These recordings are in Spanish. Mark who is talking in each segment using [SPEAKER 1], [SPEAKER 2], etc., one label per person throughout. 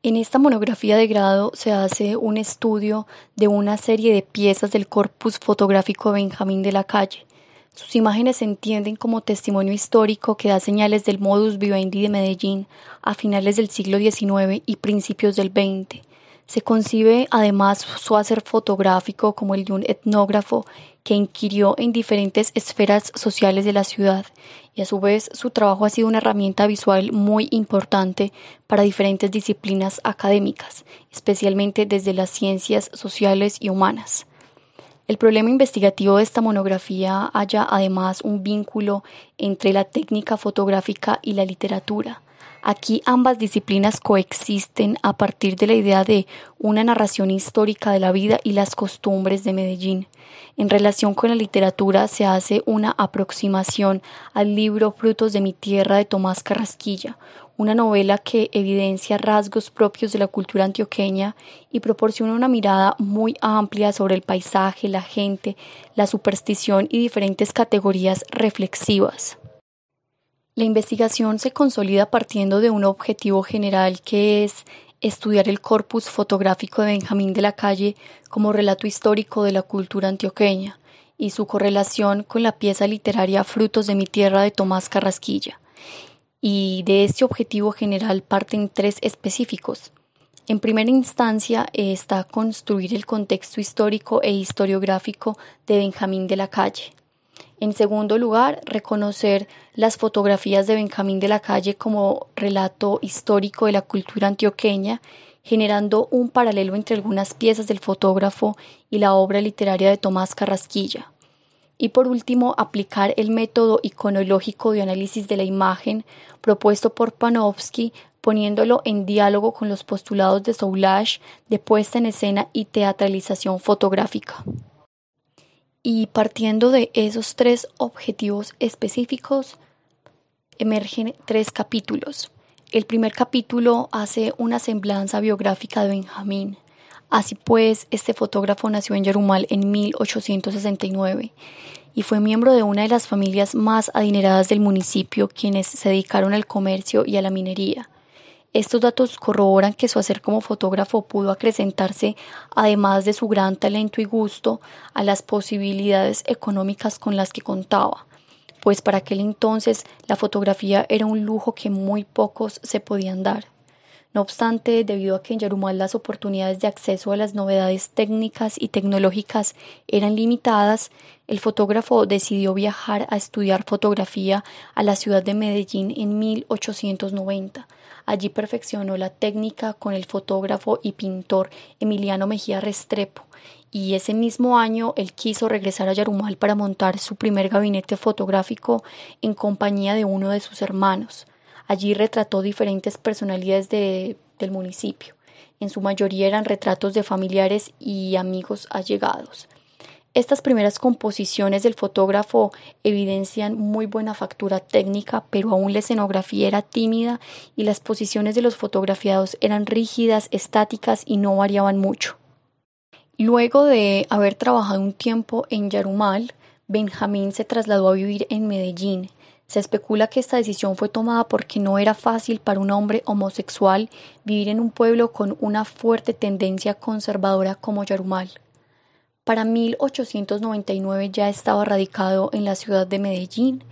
[SPEAKER 1] En esta monografía de grado se hace un estudio de una serie de piezas del corpus fotográfico de Benjamín de la Calle. Sus imágenes se entienden como testimonio histórico que da señales del modus vivendi de Medellín a finales del siglo XIX y principios del XX. Se concibe además su hacer fotográfico como el de un etnógrafo que inquirió en diferentes esferas sociales de la ciudad, y a su vez su trabajo ha sido una herramienta visual muy importante para diferentes disciplinas académicas, especialmente desde las ciencias sociales y humanas. El problema investigativo de esta monografía halla además un vínculo entre la técnica fotográfica y la literatura. Aquí ambas disciplinas coexisten a partir de la idea de una narración histórica de la vida y las costumbres de Medellín. En relación con la literatura se hace una aproximación al libro Frutos de mi tierra de Tomás Carrasquilla, una novela que evidencia rasgos propios de la cultura antioqueña y proporciona una mirada muy amplia sobre el paisaje, la gente, la superstición y diferentes categorías reflexivas. La investigación se consolida partiendo de un objetivo general que es estudiar el corpus fotográfico de Benjamín de la Calle como relato histórico de la cultura antioqueña y su correlación con la pieza literaria Frutos de mi tierra de Tomás Carrasquilla. Y de este objetivo general parten tres específicos. En primera instancia está construir el contexto histórico e historiográfico de Benjamín de la Calle. En segundo lugar, reconocer las fotografías de Benjamín de la Calle como relato histórico de la cultura antioqueña, generando un paralelo entre algunas piezas del fotógrafo y la obra literaria de Tomás Carrasquilla. Y por último, aplicar el método iconológico de análisis de la imagen propuesto por Panofsky, poniéndolo en diálogo con los postulados de Soulages de puesta en escena y teatralización fotográfica. Y partiendo de esos tres objetivos específicos, emergen tres capítulos. El primer capítulo hace una semblanza biográfica de Benjamín. Así pues, este fotógrafo nació en Yarumal en 1869 y fue miembro de una de las familias más adineradas del municipio, quienes se dedicaron al comercio y a la minería. Estos datos corroboran que su hacer como fotógrafo pudo acrecentarse, además de su gran talento y gusto, a las posibilidades económicas con las que contaba, pues para aquel entonces la fotografía era un lujo que muy pocos se podían dar. No obstante, debido a que en Yarumal las oportunidades de acceso a las novedades técnicas y tecnológicas eran limitadas, el fotógrafo decidió viajar a estudiar fotografía a la ciudad de Medellín en 1890. Allí perfeccionó la técnica con el fotógrafo y pintor Emiliano Mejía Restrepo, y ese mismo año él quiso regresar a Yarumal para montar su primer gabinete fotográfico en compañía de uno de sus hermanos. Allí retrató diferentes personalidades del municipio. En su mayoría eran retratos de familiares y amigos allegados. Estas primeras composiciones del fotógrafo evidencian muy buena factura técnica, pero aún la escenografía era tímida y las posiciones de los fotografiados eran rígidas, estáticas y no variaban mucho. Luego de haber trabajado un tiempo en Yarumal, Benjamín se trasladó a vivir en Medellín. Se especula que esta decisión fue tomada porque no era fácil para un hombre homosexual vivir en un pueblo con una fuerte tendencia conservadora como Yarumal. Para 1899 ya estaba radicado en la ciudad de Medellín.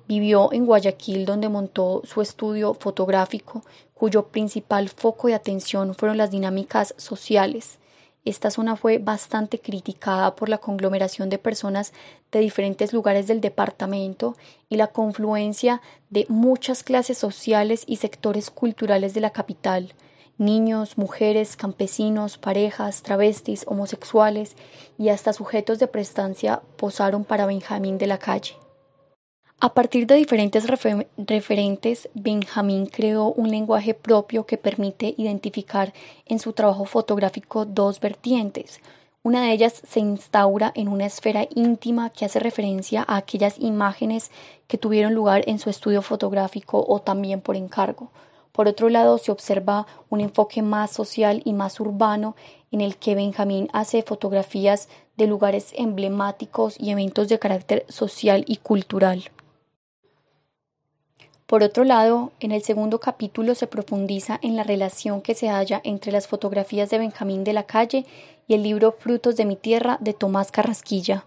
[SPEAKER 1] Vivió en Guayaquil, donde montó su estudio fotográfico, cuyo principal foco de atención fueron las dinámicas sociales. Esta zona fue bastante criticada por la conglomeración de personas de diferentes lugares del departamento y la confluencia de muchas clases sociales y sectores culturales de la capital. Niños, mujeres, campesinos, parejas, travestis, homosexuales y hasta sujetos de prestancia posaron para Benjamín de la Calle. A partir de diferentes referentes, Benjamín creó un lenguaje propio que permite identificar en su trabajo fotográfico dos vertientes. Una de ellas se instaura en una esfera íntima que hace referencia a aquellas imágenes que tuvieron lugar en su estudio fotográfico o también por encargo. Por otro lado, se observa un enfoque más social y más urbano en el que Benjamín hace fotografías de lugares emblemáticos y eventos de carácter social y cultural. Por otro lado, en el segundo capítulo se profundiza en la relación que se halla entre las fotografías de Benjamín de la Calle y el libro Frutos de mi tierra de Tomás Carrasquilla.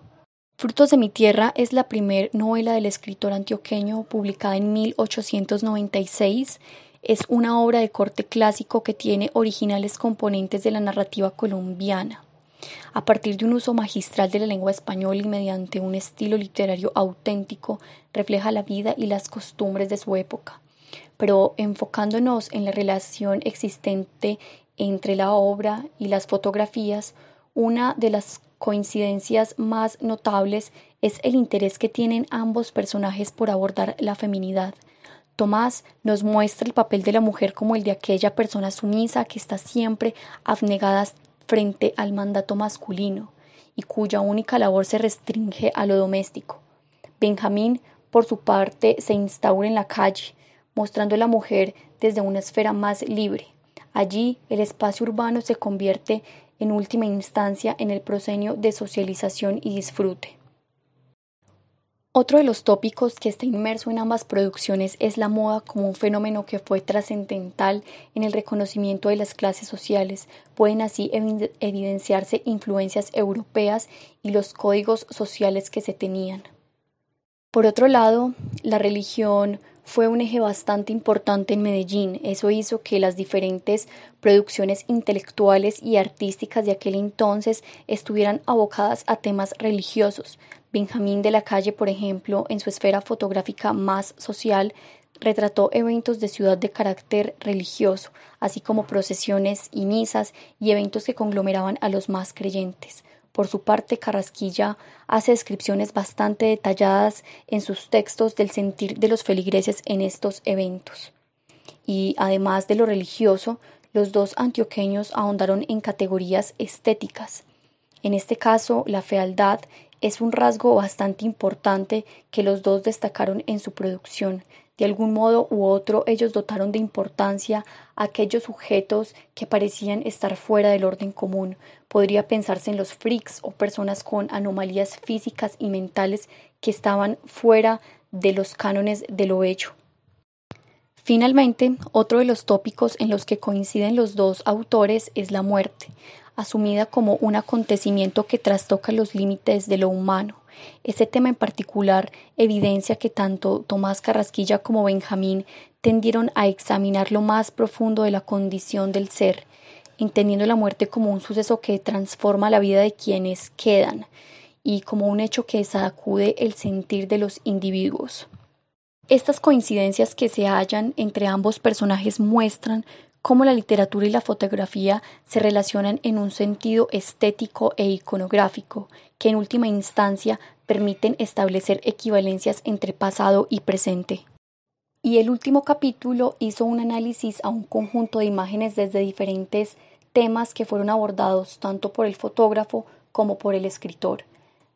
[SPEAKER 1] Frutos de mi tierra es la primer novela del escritor antioqueño publicada en 1896. Es una obra de corte clásico que tiene originales componentes de la narrativa colombiana. A partir de un uso magistral de la lengua española y mediante un estilo literario auténtico, refleja la vida y las costumbres de su época. Pero enfocándonos en la relación existente entre la obra y las fotografías, una de las coincidencias más notables es el interés que tienen ambos personajes por abordar la feminidad. Tomás nos muestra el papel de la mujer como el de aquella persona sumisa que está siempre abnegada frente al mandato masculino y cuya única labor se restringe a lo doméstico. Benjamín, por su parte, se instaura en la calle, mostrando a la mujer desde una esfera más libre. Allí, el espacio urbano se convierte en última instancia en el proscenio de socialización y disfrute. Otro de los tópicos que está inmerso en ambas producciones es la moda como un fenómeno que fue trascendental en el reconocimiento de las clases sociales. Pueden así evidenciarse influencias europeas y los códigos sociales que se tenían. Por otro lado, la religión fue un eje bastante importante en Medellín. Eso hizo que las diferentes producciones intelectuales y artísticas de aquel entonces estuvieran abocadas a temas religiosos. Benjamín de la Calle, por ejemplo, en su esfera fotográfica más social, retrató eventos de ciudad de carácter religioso, así como procesiones y misas y eventos que conglomeraban a los más creyentes. Por su parte, Carrasquilla hace descripciones bastante detalladas en sus textos del sentir de los feligreses en estos eventos. Y además de lo religioso, los dos antioqueños ahondaron en categorías estéticas. En este caso, la fealdad es un rasgo bastante importante que los dos destacaron en su producción. De algún modo u otro, ellos dotaron de importancia a aquellos sujetos que parecían estar fuera del orden común. Podría pensarse en los freaks o personas con anomalías físicas y mentales que estaban fuera de los cánones de lo bello. Finalmente, otro de los tópicos en los que coinciden los dos autores es la muerte, asumida como un acontecimiento que trastoca los límites de lo humano. Este tema en particular evidencia que tanto Tomás Carrasquilla como Benjamín tendieron a examinar lo más profundo de la condición del ser, entendiendo la muerte como un suceso que transforma la vida de quienes quedan y como un hecho que sacude el sentir de los individuos. Estas coincidencias que se hallan entre ambos personajes muestran cómo la literatura y la fotografía se relacionan en un sentido estético e iconográfico, que en última instancia permiten establecer equivalencias entre pasado y presente. Y el último capítulo hizo un análisis a un conjunto de imágenes desde diferentes temas que fueron abordados tanto por el fotógrafo como por el escritor.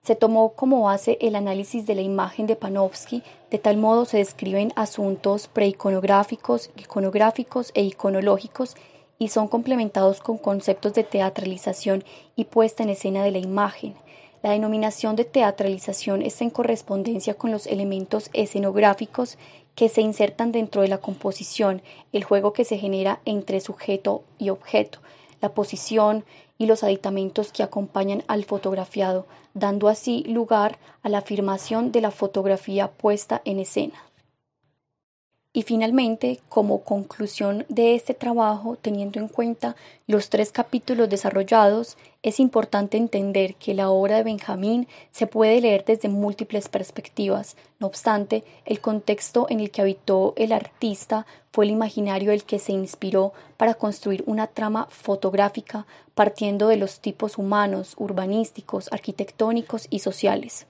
[SPEAKER 1] Se tomó como base el análisis de la imagen de Panofsky, de tal modo se describen asuntos preiconográficos, iconográficos e iconológicos y son complementados con conceptos de teatralización y puesta en escena de la imagen. La denominación de teatralización está en correspondencia con los elementos escenográficos que se insertan dentro de la composición, el juego que se genera entre sujeto y objeto, la posición y los aditamentos que acompañan al fotografiado, dando así lugar a la afirmación de la fotografía puesta en escena. Y finalmente, como conclusión de este trabajo, teniendo en cuenta los 3 capítulos desarrollados, es importante entender que la obra de Benjamín se puede leer desde múltiples perspectivas. No obstante, el contexto en el que habitó el artista fue el imaginario del que se inspiró para construir una trama fotográfica partiendo de los tipos humanos, urbanísticos, arquitectónicos y sociales.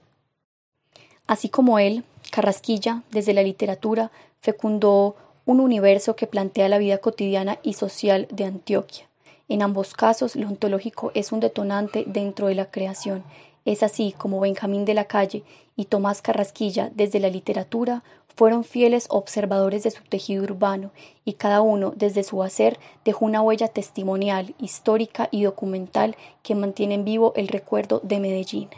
[SPEAKER 1] Así como él, Carrasquilla, desde la literatura, fecundó un universo que plantea la vida cotidiana y social de Antioquia. En ambos casos, lo ontológico es un detonante dentro de la creación. Es así como Benjamín de la Calle y Tomás Carrasquilla, desde la literatura, fueron fieles observadores de su tejido urbano y cada uno, desde su hacer, dejó una huella testimonial, histórica y documental que mantiene en vivo el recuerdo de Medellín.